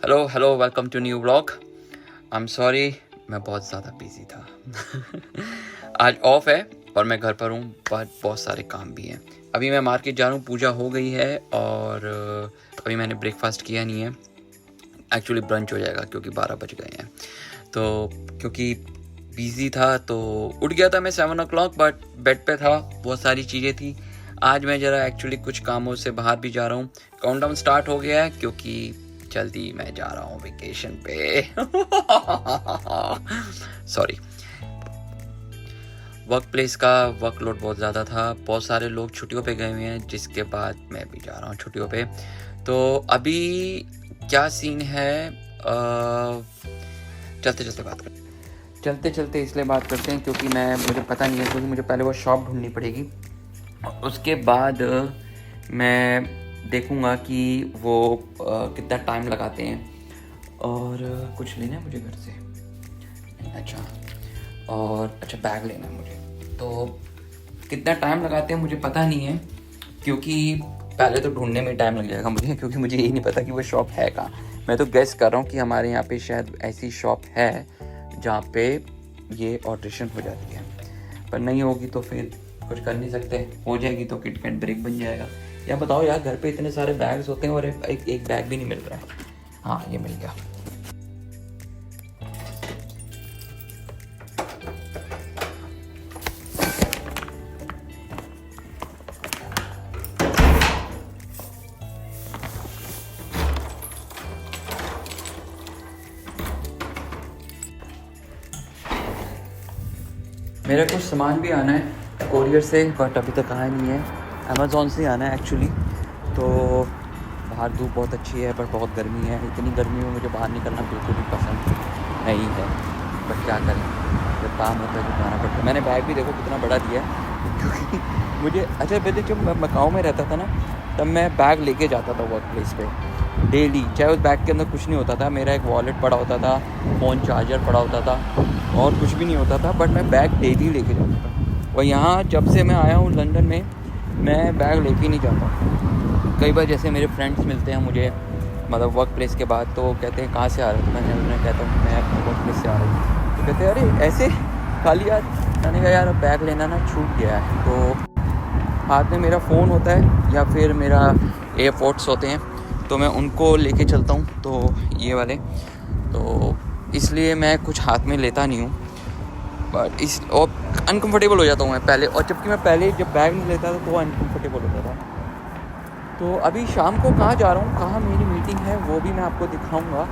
Hello hello, welcome to new vlog. I am sorry, मैं बहुत ज़्यादा बिजी था। आज ऑफ है और मैं घर पर हूँ, बट बहुत सारे काम भी हैं। अभी मैं मार्केट जा रहा हूँ, पूजा हो गई है और अभी मैंने ब्रेकफास्ट किया नहीं है। एक्चुअली ब्रंच हो जाएगा क्योंकि 12 बज गए हैं। तो क्योंकि बिजी था तो उठ गया था मैं 7 o'clock, बट बेड पे था, बहुत सारी चीज़ें थी। आज मैं ज़रा एक्चुअली कुछ कामों से बाहर भी जा रहा हूँ। काउंटडाउन स्टार्ट हो गया है क्योंकि जल्दी मैं जा रहा हूँ वेकेशन पे। सॉरी, वर्क प्लेस का वर्कलोड बहुत ज़्यादा था, बहुत सारे लोग छुट्टियों पे गए हुए हैं, जिसके बाद मैं भी जा रहा हूँ छुट्टियों पे। तो अभी क्या सीन है, चलते चलते बात करते इसलिए बात करते हैं क्योंकि मुझे पता नहीं है, क्योंकि मुझे पहले वो शॉप ढूंढनी पड़ेगी। उसके बाद मैं देखूँगा कि वो कितना टाइम लगाते हैं। और कुछ लेना है मुझे घर से, अच्छा बैग लेना है मुझे। तो कितना टाइम लगाते हैं मुझे पता नहीं है, क्योंकि पहले तो ढूंढने में टाइम लग जाएगा मुझे, क्योंकि मुझे यही नहीं पता कि वो शॉप है कहाँ। मैं तो गेस कर रहा हूँ कि हमारे यहाँ पे शायद ऐसी शॉप है जहाँ पे ये ऑल्ट्रेशन हो जाती है, पर नहीं होगी तो फिर कुछ कर नहीं सकते। हो जाएगी तो किट कैट ब्रेक बन जाएगा। या बताओ यार, घर पे इतने सारे बैग्स होते हैं और एक बैग भी नहीं मिल रहा है। हाँ, ये मिल गया। मेरा कुछ सामान भी आना है कोरियर से, बट अभी तक आया नहीं है। अमेज़ॉन से आना है एक्चुअली। तो बाहर धूप बहुत अच्छी है, पर बहुत गर्मी है। इतनी गर्मी में मुझे बाहर निकलना बिल्कुल भी पसंद नहीं है, बट क्या करें, जब काम होता है तो जाना पड़ता है। मैंने बैग भी देखो कितना बड़ा दिया है, क्योंकि मुझे पहले जब मैं मकाऊ में रहता था ना, तब मैं बैग लेके जाता था वर्क प्लेस पे डेली। चाहे उस बैग के अंदर कुछ नहीं होता था, मेरा एक वॉलेट पड़ा होता था, फ़ोन चार्जर पड़ा होता था और कुछ भी नहीं होता था, बट मैं बैग डेली लेके जाता था। और यहाँ जब से मैं आया हूँ लंदन में, मैं बैग लेके नहीं जाता। कई बार जैसे मेरे फ्रेंड्स मिलते हैं मुझे, मतलब वर्क प्लेस के बाद, तो कहते हैं कहाँ से आ रहे हो, मैंने उन्हें कहता हूँ मैं वर्क प्लेस से आ रहा हूँ। तो कहते हैं अरे ऐसे खाली यार। मैंने कहा यार, बैग लेना ना छूट गया है। तो हाथ में मेरा फ़ोन होता है या फिर मेरा एयरपोर्ट्स होते हैं, तो मैं उनको लेके चलता हूँ, तो ये वाले। तो इसलिए मैं कुछ हाथ में लेता नहीं हूँ, बट और अनकंफर्टेबल हो जाता हूँ मैं पहले। और जबकि मैं पहले जब बैग नहीं लेता था तो अनकंफर्टेबल होता था। तो अभी शाम को कहाँ जा रहा हूँ, कहाँ मेरी मीटिंग है, वो भी मैं आपको दिखाऊँगा,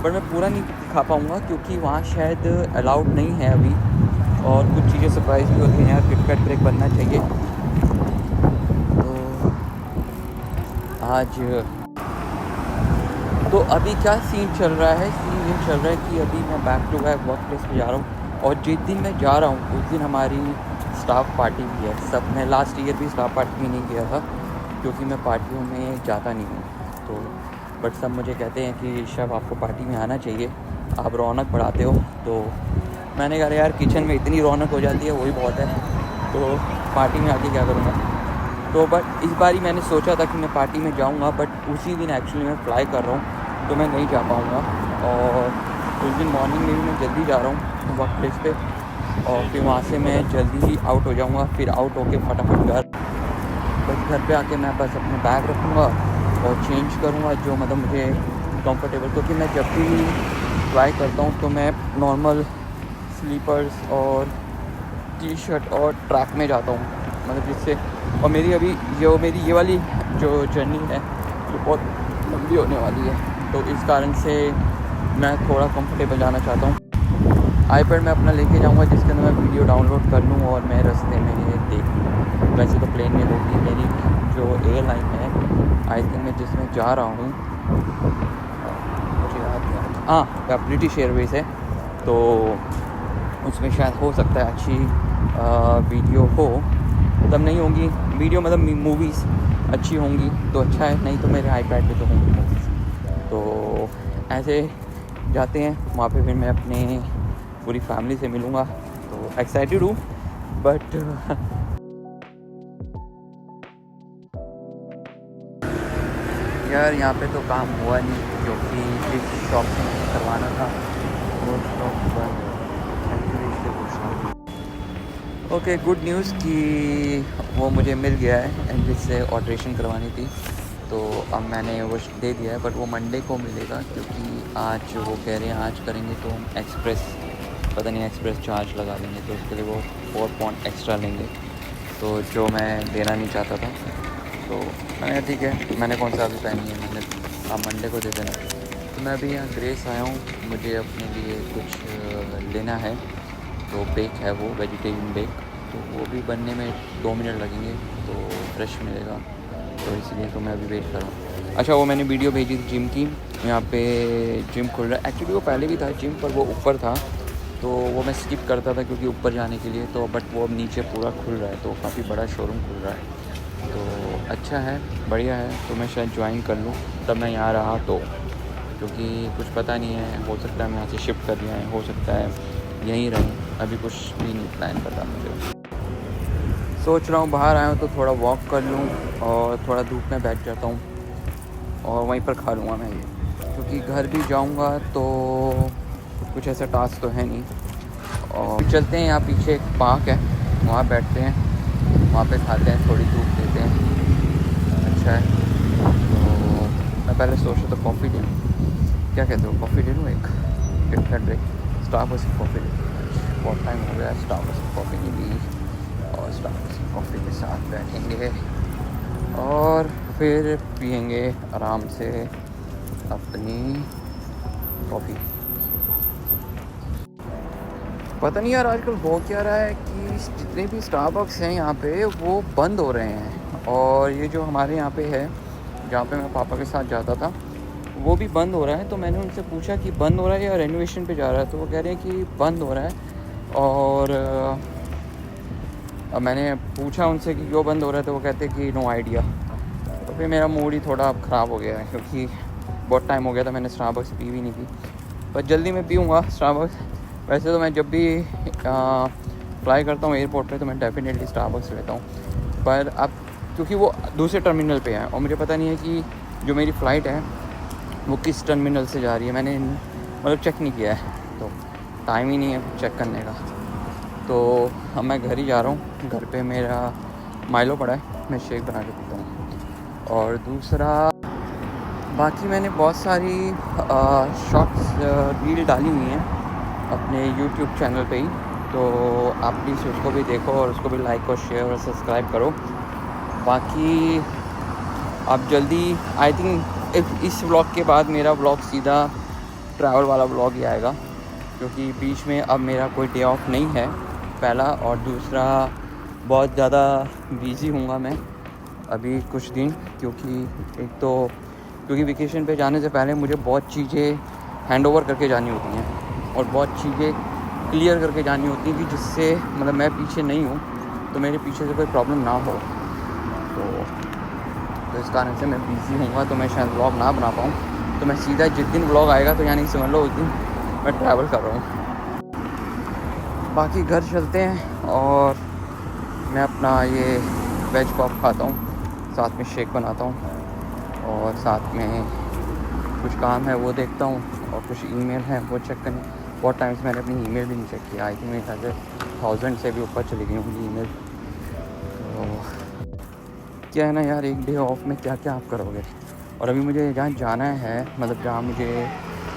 बट मैं पूरा नहीं दिखा पाऊँगा क्योंकि वहाँ शायद अलाउड नहीं है अभी। और कुछ चीज़ें सरप्राइज़ भी होती हैं यार, किट कैट ब्रेक बनना चाहिए। आज तो अभी क्या सीन चल रहा है, सीन ये चल रहा है कि अभी मैं back to back workplace पे जा रहा हूँ। और जिस दिन मैं जा रहा हूँ उस दिन हमारी स्टाफ पार्टी भी है। सब मैं लास्ट ईयर भी स्टाफ पार्टी में नहीं गया था क्योंकि मैं पार्टियों में जाता नहीं हूँ। तो बट सब मुझे कहते हैं कि ऋषभ आपको पार्टी में आना चाहिए, आप रौनक बढ़ाते हो। तो मैंने कहा यार, किचन में इतनी रौनक हो जाती है वही बहुत है, तो पार्टी में आके क्या करूँगा। तो बट इस बारी मैंने सोचा था कि मैं पार्टी में जाऊंगा, बट उसी दिन एक्चुअली मैं फ्लाई कर रहा हूँ, तो मैं नहीं जा पाऊँगा। और उस दिन मॉर्निंग में भी मैं जल्दी जा रहा हूँ वर्क प्लेस पे, और फिर वहाँ से मैं जल्दी ही आउट हो जाऊँगा। फिर आउट होके फटाफट घर पे आके मैं बस अपने बैग रखूँगा और चेंज करूँगा, जो मतलब मुझे कंफर्टेबल। क्योंकि मैं जब भी फ्लाई करता हूँ तो मैं नॉर्मल स्लीपर्स और टी शर्ट और ट्रैक में जाता हूँ, मतलब जिससे। और मेरी ये वाली जो जर्नी है ये बहुत लंबी होने वाली है, तो इस कारण से मैं थोड़ा कंफर्टेबल जाना चाहता हूँ। आईपैड मैं अपना लेके जाऊँगा जिसके अंदर मैं वीडियो डाउनलोड कर लूँ और मैं रास्ते में देख लूँ। वैसे तो प्लेन में होगी मेरी जो एयरलाइन है, आई थिंक मैं जिसमें जा रहा हूँ, मुझे याद नहीं, हाँ ब्रिटिश एयरवेज़ है। तो उसमें शायद हो सकता है अच्छी वीडियो हो, मतलब नहीं होंगी वीडियो, मतलब मूवीज़ अच्छी होंगी तो अच्छा है, नहीं तो मेरे आईपैड पे तो होंगी मूवीज़। तो ऐसे जाते हैं वहाँ पे, फिर मैं अपने पूरी फैमिली से मिलूँगा, तो एक्साइटेड हूँ। बट यार यहाँ पे तो काम हुआ नहीं क्योंकि जिस शॉप से मुझे करवाना था वो शॉप बंद है। एक्चुअली इसलिए पूछ रहा हूँ। ओके, गुड न्यूज़ कि वो मुझे मिल गया है एंड जिससे ऑल्ट्रेशन करवानी थी, तो अब मैंने वो दे दिया है। बट वो मंडे को मिलेगा क्योंकि आज वो कह रहे हैं आज करेंगे तो हम एक्सप्रेस, पता नहीं एक्सप्रेस चार्ज लगा देंगे, तो उसके लिए वो 4 पाउंड एक्स्ट्रा लेंगे, तो जो मैं देना नहीं चाहता था। तो मैंने ठीक है, मैंने कौन सा अभी पहनी है, मैंने आप मंडे को दे देना। तो मैं अभी यहाँ ग्रेस आया हूँ, मुझे अपने लिए कुछ लेना है। तो बेक है वो वेजिटेरियन बेक, तो वो भी बनने में 2 मिनट लगेंगे तो फ्रेश मिलेगा, तो इसलिए तो मैं अभी वेट कर रहा हूँ। अच्छा, वो मैंने वीडियो भेजी थी जिम की, यहाँ पे जिम खुल रहा है। एक्चुअली वो पहले भी था जिम, पर वो ऊपर था तो वो मैं स्किप करता था क्योंकि ऊपर जाने के लिए, तो बट वो अब नीचे पूरा खुल रहा है, तो काफ़ी बड़ा शोरूम खुल रहा है, तो अच्छा है, बढ़िया है। तो मैं शायद ज्वाइन कर लूँ तब मैं यहाँ रहा तो, क्योंकि कुछ पता नहीं है, हो सकता है मैं यहाँ से शिफ्ट कर दिया है, हो सकता है यहीं रहूँ, अभी कुछ भी नहीं प्लान पता मुझे। सोच रहा हूँ बाहर आया हूँ तो थोड़ा वॉक कर लूँ और थोड़ा धूप में बैठ जाता हूँ और वहीं पर खा लूँगा मैं ये, क्योंकि घर भी जाऊँगा तो कुछ ऐसा टास्क तो है नहीं। और चलते हैं, यहाँ पीछे एक पार्क है, वहाँ बैठते हैं, वहाँ पे खाते हैं, थोड़ी धूप लेते हैं, अच्छा है। तो मैं पहले सोच रहा था कॉफ़ी ले लूँ, क्या कहते हो, कॉफ़ी ले लूँ एक किटकैट ब्रेक, स्टारबक्स की कॉफ़ी ले लूँ, बहुत टाइम हो गया स्टारबक्स की कॉफ़ी नहीं ली, और स्टारबक्स की कॉफ़ी के साथ बैठेंगे और फिर पियेंगे आराम से अपनी कॉफ़ी। पता नहीं यार आजकल हो क्या रहा है कि जितने भी स्टारबक्स हैं यहाँ पे वो बंद हो रहे हैं, और ये जो हमारे यहाँ पे है जहाँ पे मैं पापा के साथ जाता था वो भी बंद हो रहा है। तो मैंने उनसे पूछा कि बंद हो रहा है या रेनोवेशन पे जा रहा है, तो वो कह रहे हैं कि बंद हो रहा है। और अब मैंने पूछा उनसे कि क्यों बंद हो रहा है, तो वो कहते हैं कि नो आइडिया। तो फिर मेरा मूड ही थोड़ा अब ख़राब हो गया है, क्योंकि बहुत टाइम हो गया था मैंने स्टारबक्स पी भी नहीं थी, पर जल्दी मैं पीऊँगा स्टारबक्स। वैसे तो मैं जब भी फ्लाई करता हूँ एयरपोर्ट पे तो मैं डेफिनेटली स्टारबक्स लेता हूँ, पर अब क्योंकि वो दूसरे टर्मिनल पे है और मुझे पता नहीं है कि जो मेरी फ़्लाइट है वो किस टर्मिनल से जा रही है, मैंने मतलब चेक नहीं किया है, तो टाइम ही नहीं है चेक करने का। तो अब मैं घर ही जा रहा हूँ, घर पे मेरा माइलो पड़ा है, मैं शेक बना के पीता हूँ। और दूसरा, बाकी मैंने बहुत सारी शॉर्ट्स रील डाली हुई हैं अपने यूट्यूब चैनल पे ही, तो आप प्लीज़ उसको भी देखो और उसको भी लाइक और शेयर और सब्सक्राइब करो। बाकी आप जल्दी, आई थिंक इस व्लॉग के बाद मेरा व्लॉग सीधा ट्रैवल वाला व्लॉग ही आएगा, क्योंकि बीच में अब मेरा कोई डे ऑफ नहीं है पहला, और दूसरा बहुत ज़्यादा बिज़ी हूँगा मैं अभी कुछ दिन, क्योंकि एक तो क्योंकि वेकेशन पे जाने से पहले मुझे बहुत चीज़ें हैंड ओवर करके जानी होती हैं और बहुत चीज़ें क्लियर करके जानी होती हैं कि जिससे मतलब मैं पीछे नहीं हूँ तो मेरे पीछे से कोई प्रॉब्लम ना हो। तो इस कारण से मैं बिज़ी हूँगा, तो मैं शायद व्लॉग ना बना पाऊँ, तो मैं सीधा जिस दिन व्लॉग आएगा तो यानी समझ लो उस दिन मैं ट्रैवल कर रहा हूँ। बाकी घर चलते हैं और मैं अपना ये वेज पॉप खाता हूँ, साथ में शेक बनाता हूँ और साथ में कुछ काम है वो देखता हूँ और कुछ ईमेल है वो चेक करने। बहुत टाइम से मैंने अपनी ईमेल भी नहीं चेक किया, आई थिंक मेरे ख्याल से 1000 से भी ऊपर चली गई होंगी ईमेल। तो क्या है ना यार, एक डे ऑफ में क्या क्या आप करोगे। और अभी मुझे जहाँ जाना है, मतलब जहाँ मुझे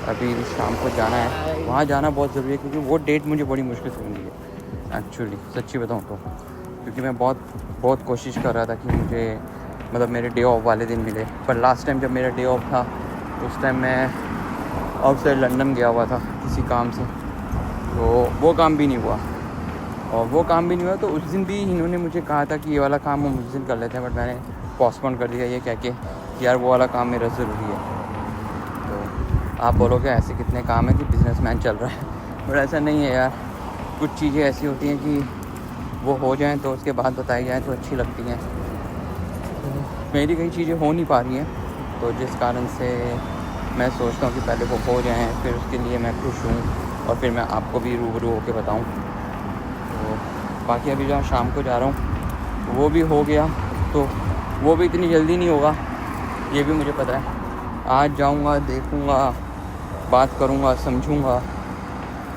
अभी शाम को जाना है वहाँ जाना बहुत ज़रूरी है, क्योंकि वो डेट मुझे बड़ी मुश्किल से मिली है एक्चुअली, सच्ची बताऊँ तो। क्योंकि मैं बहुत कोशिश कर रहा था कि मुझे मतलब मेरे डे ऑफ वाले दिन मिले, पर लास्ट टाइम जब मेरा डे ऑफ था उस टाइम मैं आउटसाइड लंदन गया हुआ था किसी काम से, तो वो काम भी नहीं हुआ। और वो काम भी नहीं हुआ तो उस दिन भी इन्होंने मुझे कहा था कि ये वाला काम हम उस दिन कर लेते हैं, बट मैंने पोस्टपोन कर दिया ये कह के यार वो वाला काम मेरा ज़रूरी है। तो आप बोलोगे ऐसे कितने काम है कि बिजनेसमैन चल रहा है, बट ऐसा नहीं है यार, कुछ चीज़ें ऐसी होती हैं कि वो हो जाएं तो उसके बाद बताई जाएँ तो अच्छी लगती हैं। तो मेरी कई चीज़ें हो नहीं पा रही हैं, तो जिस कारण से मैं सोचता हूँ कि पहले वो हो जाएँ, फिर उसके लिए मैं खुश हूँ और फिर मैं आपको भी रूबरू होकर बताऊँ। तो बाकी अभी जहाँ शाम को जा रहा हूँ वो भी हो गया, तो वो भी इतनी जल्दी नहीं होगा, ये भी मुझे पता है। आज जाऊंगा, देखूंगा, बात करूंगा, समझूंगा,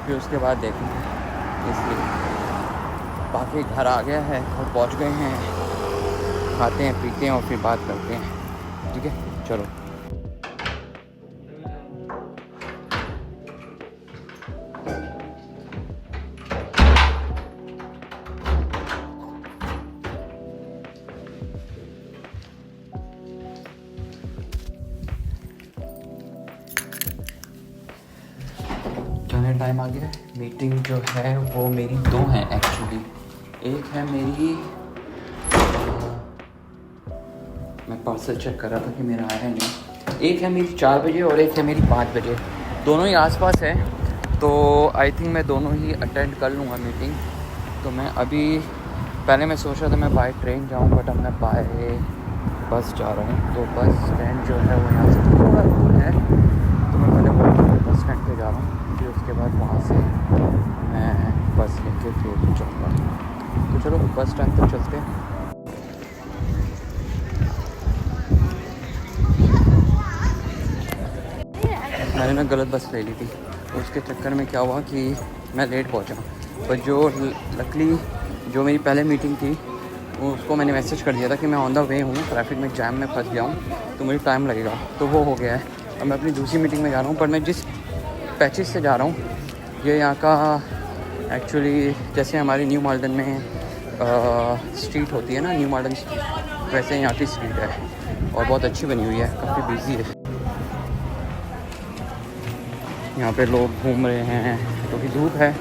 फिर उसके बाद देखेंगे। इसलिए बाकी घर आ गया है, घर पहुंच गए हैं, खाते हैं, पीते हैं और फिर बात करते हैं। ठीक है, चलो। जाने टाइम आ गया है। मीटिंग जो है वो मेरी 2 हैं एक्चुअली। एक है मेरी, मैं पार्सल चेक कर रहा था कि मेरा आया है नहीं। एक है मेरी 4 बजे और एक है मेरी 5 बजे। दोनों ही आसपास है, तो आई थिंक मैं दोनों ही अटेंड कर लूँगा मीटिंग। तो मैं अभी, पहले मैं सोच रहा था मैं बाय ट्रेन जाऊँ, बट अब मैं बाय बस जा रहा हूँ। तो बस स्टैंड जो है वो यहाँ से थोड़ा दूर है, तो मैं पहले वो बस स्टैंड पे जा रहा हूँ, फिर उसके बाद वहाँ से मैं बस लेके फिर जाऊँगा। तो चलो बस स्टैंड तक चलते हैं। मैंने ना गलत बस ले ली थी, तो उसके चक्कर में क्या हुआ कि मैं लेट पहुँचा। पर जो लकली जो मेरी पहले मीटिंग थी, उसको मैंने मैसेज कर दिया था कि मैं ऑन द वे हूँ, ट्रैफिक में जैम में फंस गया हूँ, तो मुझे टाइम लगेगा। तो वो हो गया है। अब मैं अपनी दूसरी मीटिंग में जा रहा हूँ, पर मैं जिस पैचेस से जा रहा हूँ, ये यहाँ का एक्चुअली, जैसे हमारी न्यू माल्डन में स्ट्रीट होती है ना, न्यू माल्डन स्ट्रीट, वैसे यहाँ की स्ट्रीट है और बहुत अच्छी बनी हुई है, काफ़ी बिजी है। यहाँ पे लोग घूम रहे हैं क्योंकि धूप है,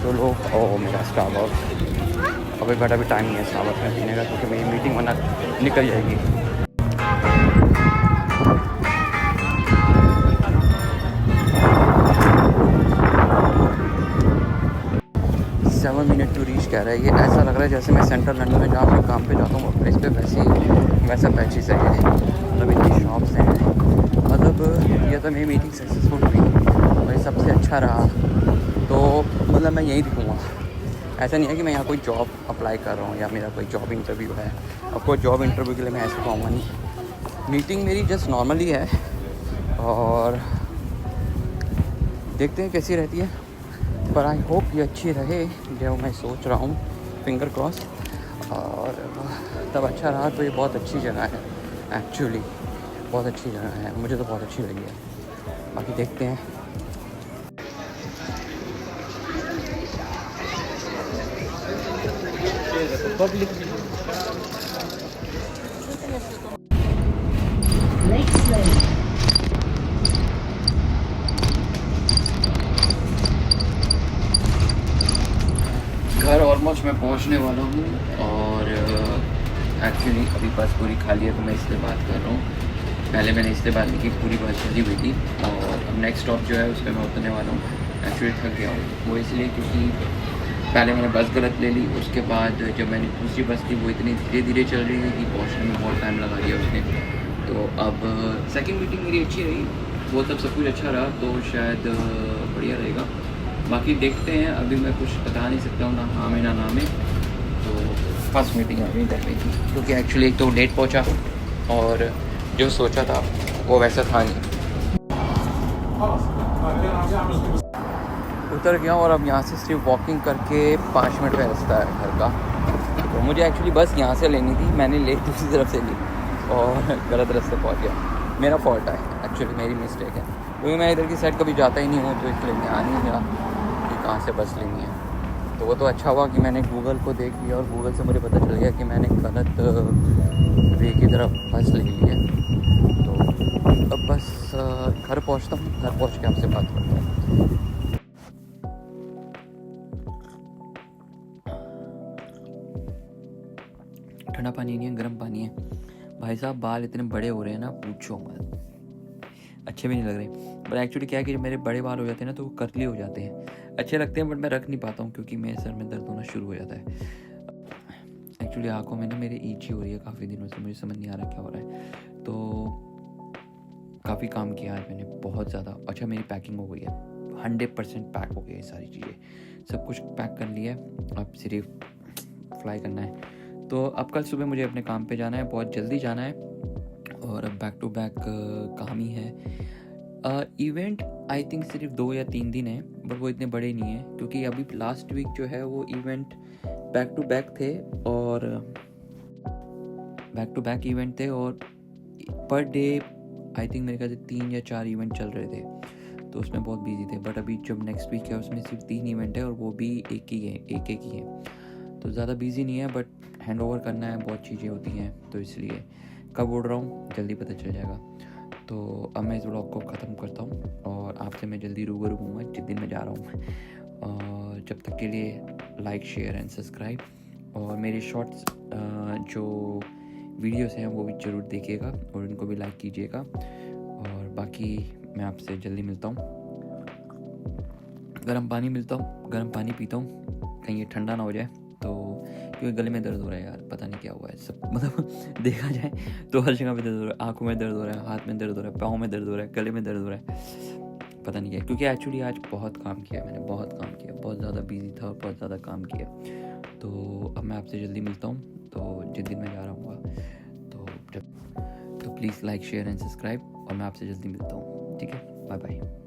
तो लोग, ओ मेरा स्टारबक्स, अभी बट अभी टाइम नहीं है स्टारबक्स में पीने का, क्योंकि मेरी मीटिंग वरना निकल जाएगी। 7 मिनट टू रीच कह रहा है। ये ऐसा लग रहा है जैसे मैं सेंट्रल लंदन में जहाँ अपने काम पे जाता हूँ प्लेस पे, वैसा पैचेस है ये, मतलब इतनी शॉप्स हैं। मतलब ये तो मेरी मीटिंग सक्सेसफुल हुई और ये सबसे अच्छा रहा, तो मतलब मैं यहीं दिखूँगा। ऐसा नहीं है कि मैं यहाँ कोई जॉब अप्लाई कर रहा हूँ या मेरा कोई जॉब इंटरव्यू है। अब कोई जॉब इंटरव्यू के लिए मैं ऐसे पाऊँगा नहीं। मीटिंग मेरी जस्ट नॉर्मली है और देखते हैं कैसी रहती है, पर आई होप ये अच्छी रहे जो मैं सोच रहा हूँ, फिंगर क्रॉस। और तब अच्छा रहा तो ये बहुत अच्छी जगह है एक्चुअली, बहुत अच्छी जगह है, मुझे तो बहुत अच्छी लगी है। बाकी देखते हैं। घर ऑलमोस्ट मैं पहुंचने वाला हूँ और एक्चुअली अभी बस पूरी खाली है, तो मैं इसलिए बात कर रहा हूँ। पहले मैंने इसलिए बात की कि पूरी बस चली हुई थी और अब नेक्स्ट स्टॉप जो है उस पर मैं उतरने वाला हूँ। एक्चुअली थक गया हूँ, वो इसलिए क्योंकि पहले मैंने बस गलत ले ली, उसके बाद जब मैंने दूसरी बस ली वो इतनी धीरे धीरे चल रही थी कि पहुँचने में बहुत टाइम लगा दिया उसने। तो अब सेकेंड मीटिंग मेरी अच्छी रही, वो सब कुछ अच्छा रहा, तो शायद बढ़िया रहेगा। बाकी देखते हैं, अभी मैं कुछ बता नहीं सकता हूँ, ना हाँ में ना में। तो फर्स्ट मीटिंग अभी कर रही थी, क्योंकि एक्चुअली एक तो लेट पहुँचा और जो सोचा था वो वैसा था नहीं। उतर गया और अब यहाँ से सिर्फ वॉकिंग करके 5 मिनट का रास्ता है घर का। तो मुझे एक्चुअली बस यहाँ से लेनी थी, मैंने ले दूसरी तरफ से ली और गलत रास्ते पहुँच गया। मेरा फॉल्ट है एक्चुअली, मेरी मिस्टेक है, क्योंकि मैं इधर की साइड कभी जाता ही नहीं हूँ, तो इसलिए मैं आ नहीं गया कि कहाँ से बस लेनी है। तो वो तो अच्छा हुआ कि मैंने गूगल को देख लिया और गूगल से मुझे पता चल गया कि मैंने गलत वे की तरफ बस ले ली है। तो अब बस घर पहुँचता हूँ, घर पहुँच के आपसे बात करता हूँ। ठंडा पानी नहीं है, गर्म पानी है। भाई साहब बाल इतने बड़े हो रहे हैं ना, पूछो मत, अच्छे भी नहीं लग रहे। पर एक्चुअली क्या है कि जब मेरे बड़े बाल हो जाते हैं ना तो वो कर्ली हो जाते हैं, अच्छे लगते हैं, बट मैं रख नहीं पाता हूँ क्योंकि मेरे सर में दर्द होना शुरू हो जाता है। एक्चुअली आंखों में ना मेरे ईची हो रही है काफ़ी दिनों से, मुझे समझ नहीं आ रहा क्या हो रहा है। तो काफ़ी काम किया है मैंने, बहुत ज़्यादा। अच्छा मेरी पैकिंग हो गई है, 100% पैक हो गई है सारी चीज़ें, सब कुछ पैक कर लिया है, अब सिर्फ फ्लाई करना है। तो अब कल सुबह मुझे अपने काम पे जाना है, बहुत जल्दी जाना है और अब बैक टू बैक काम ही है। इवेंट आई थिंक सिर्फ 2 या 3 दिन है, बट वो इतने बड़े नहीं हैं क्योंकि अभी लास्ट वीक जो है वो इवेंट बैक टू बैक थे और बैक टू बैक इवेंट थे और पर डे आई थिंक मेरे ख्याल से 3 या 4 इवेंट चल रहे थे, तो उसमें बहुत बिजी थे। बट अभी जब नेक्स्ट वीक है उसमें सिर्फ 3 इवेंट है और वो भी एक ही है, तो ज़्यादा बिजी नहीं है, बट हैंड ओवर करना है, बहुत चीज़ें होती हैं, तो इसलिए कब उड़ रहा हूँ जल्दी पता चल जाएगा। तो अब मैं इस व्लॉग को ख़त्म करता हूँ और आपसे मैं जल्दी रूबरू हूँगा जिस दिन मैं जा रहा हूँ। और जब तक के लिए लाइक शेयर एंड सब्सक्राइब, और मेरे शॉर्ट्स जो वीडियोस हैं वो भी ज़रूर देखिएगा और इनको भी लाइक कीजिएगा। और बाकी मैं आपसे जल्दी मिलता हूँ। गर्म पानी पीता हूँ, कहीं ये ठंडा ना हो जाए, तो क्योंकि गले में दर्द हो रहा है यार, पता नहीं क्या हुआ है। सब मतलब देखा जाए तो हर जगह पे दर्द हो रहा है, आंखों में दर्द हो रहा है, हाथ में दर्द हो रहा है, पाँव में दर्द हो रहा है, गले में दर्द हो रहा है, पता नहीं क्या। क्योंकि एक्चुअली आज बहुत काम किया मैंने, बहुत ज़्यादा बिजी था और बहुत ज़्यादा काम किया। तो अब मैं आपसे जल्दी मिलता हूँ, तो जिस दिन मैं जा रहा हूँ तो please like share and subscribe, और मैं आपसे जल्दी मिलता हूँ। ठीक है, बाय बाय।